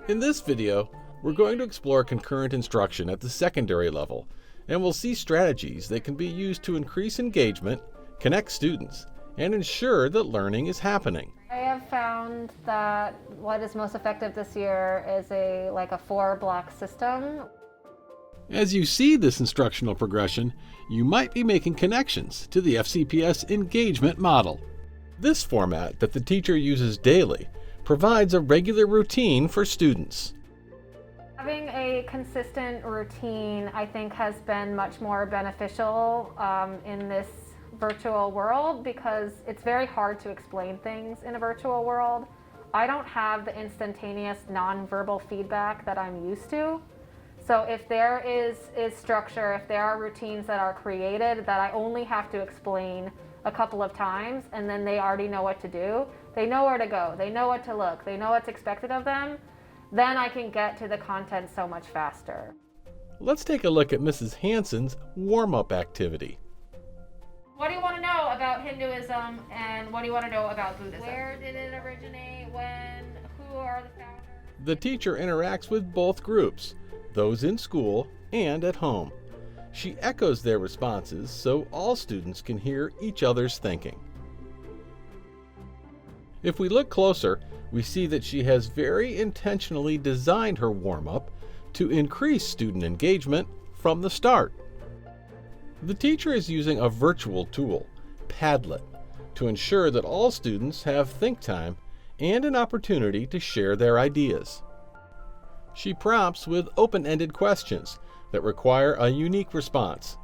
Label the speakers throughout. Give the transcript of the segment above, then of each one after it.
Speaker 1: In this video, we're going to explore concurrent instruction at the secondary level, and we'll see strategies that can be used to increase engagement, connect students, and ensure that learning is happening.
Speaker 2: I have found that what is most effective this year is a 4-block system.
Speaker 1: As you see this instructional progression, you might be making connections to the FCPS engagement model. This format that the teacher uses daily provides a regular routine for students.
Speaker 2: Having a consistent routine, I think, has been much more beneficial in this virtual world because it's very hard to explain things in a virtual world. I don't have the instantaneous nonverbal feedback that I'm used to. So if there is structure, if there are routines that are created that I only have to explain a couple of times and then they already know what to do, they know where to go, they know what to look, they know what's expected of them, then I can get to the content so much faster.
Speaker 1: Let's take a look at Mrs. Hansen's warm-up activity.
Speaker 2: What do you want to know about Hinduism and what do you want to know about Buddhism? Where did it originate? When? Who are the founders?
Speaker 1: The teacher interacts with both groups, those in school and at home. She echoes their responses so all students can hear each other's thinking. If we look closer, we see that she has very intentionally designed her warm-up to increase student engagement from the start. The teacher is using a virtual tool, Padlet, to ensure that all students have think time and an opportunity to share their ideas. She prompts with open-ended questions that require a unique response,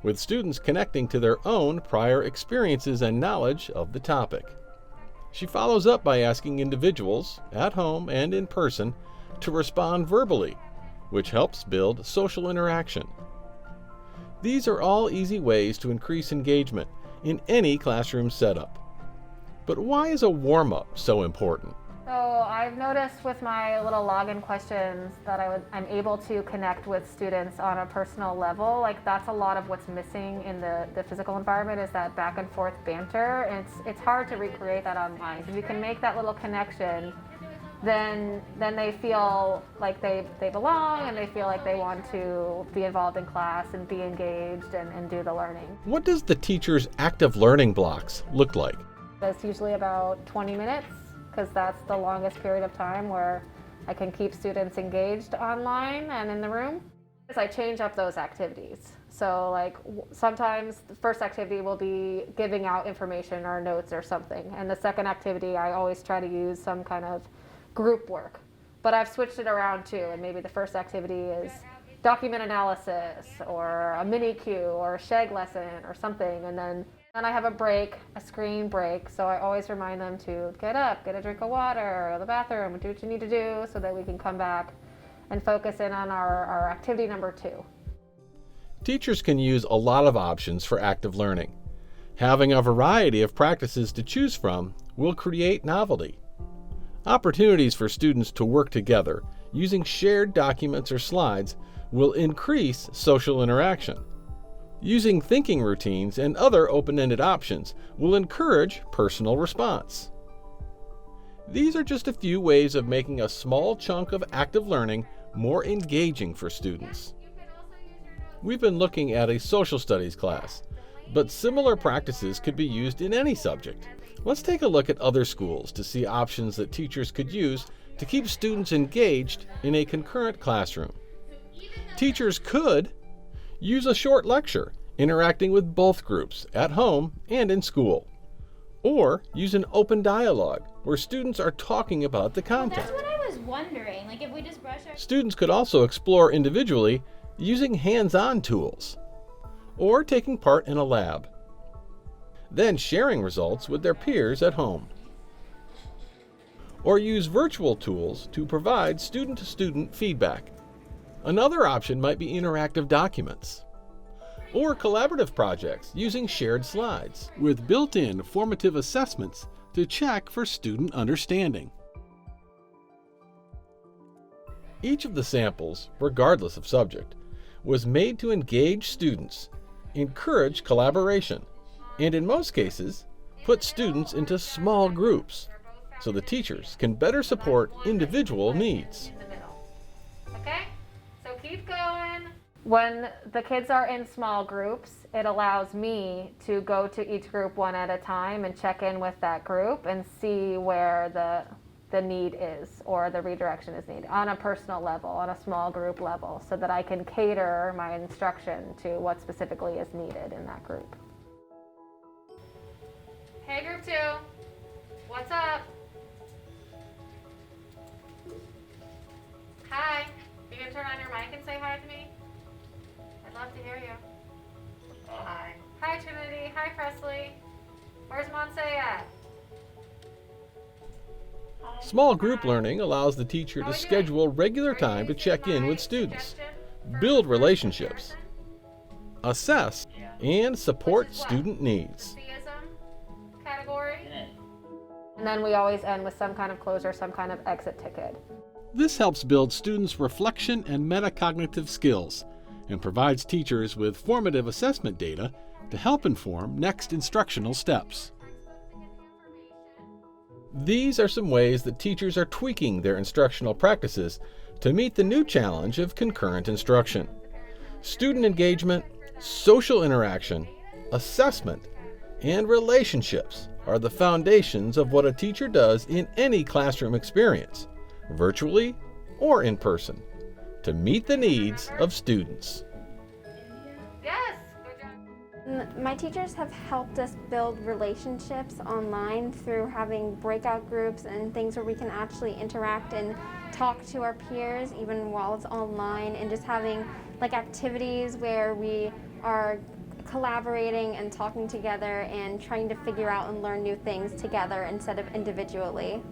Speaker 1: with students connecting to their own prior experiences and knowledge of the topic. She follows up by asking individuals, at home and in person, to respond verbally, which helps build social interaction. These are all easy ways to increase engagement in any classroom setup. But why is a warm-up so important?
Speaker 2: So I've noticed with my little login questions that I'm able to connect with students on a personal level. Like that's a lot of what's missing in the physical environment is that back and forth banter. And it's hard to recreate that online. If you can make that little connection, then they feel like they belong and they feel like they want to be involved in class and be engaged and do the learning.
Speaker 1: What does the teacher's active learning blocks look like?
Speaker 2: It's usually about 20 minutes. Because that's the longest period of time where I can keep students engaged online and in the room. I change up those activities. So sometimes the first activity will be giving out information or notes or something. And the second activity, I always try to use some kind of group work. But I've switched it around too. And maybe the first activity is document analysis or a mini Q or a SHEG lesson or something. And then I have a break, a screen break, so I always remind them to get up, get a drink of water, or the bathroom, do what you need to do so that we can come back and focus in on our activity number 2.
Speaker 1: Teachers can use a lot of options for active learning. Having a variety of practices to choose from will create novelty. Opportunities for students to work together using shared documents or slides will increase social interaction. Using thinking routines and other open-ended options will encourage personal response. These are just a few ways of making a small chunk of active learning more engaging for students. We've been looking at a social studies class, but similar practices could be used in any subject. Let's take a look at other schools to see options that teachers could use to keep students engaged in a concurrent classroom. Teachers could use a short lecture, interacting with both groups at home and in school. Or use an open dialogue where students are talking about the content.
Speaker 3: Well, that's what I was wondering. Like if we just brush our...
Speaker 1: Students could also explore individually using hands-on tools or taking part in a lab. Then sharing results with their peers at home. Or use virtual tools to provide student-to-student feedback. Another option might be interactive documents or collaborative projects using shared slides with built-in formative assessments to check for student understanding. Each of the samples, regardless of subject, was made to engage students, encourage collaboration, and in most cases, put students into small groups. so the teachers can better support individual needs.
Speaker 2: In the middle. Okay? So keep going. When the kids are in small groups, it allows me to go to each group one at a time and check in with that group and see where the need is or the redirection is needed on a personal level, on a small group level, so that I can cater my instruction to what specifically is needed in that group. Hey, group 2, what's up? Hi, you gonna turn on your mic and say hi to me? I'd love to hear you. Hi. Hi, Trinity. Hi, Presley. Where's Monse at?
Speaker 1: Small group learning allows the teacher to schedule regular time to check in with students, build relationships, assess, and support student needs.
Speaker 2: Category. And then we always end with some kind of closure, some kind of exit ticket.
Speaker 1: This helps build students' reflection and metacognitive skills and provides teachers with formative assessment data to help inform next instructional steps. These are some ways that teachers are tweaking their instructional practices to meet the new challenge of concurrent instruction. Student engagement, social interaction, assessment, and relationships are the foundations of what a teacher does in any classroom experience, virtually or in person, to meet the needs of students.
Speaker 2: Yes, good job.
Speaker 4: My teachers have helped us build relationships online through having breakout groups and things where we can actually interact and talk to our peers even while it's online, and just having like activities where we are collaborating and talking together and trying to figure out and learn new things together instead of individually.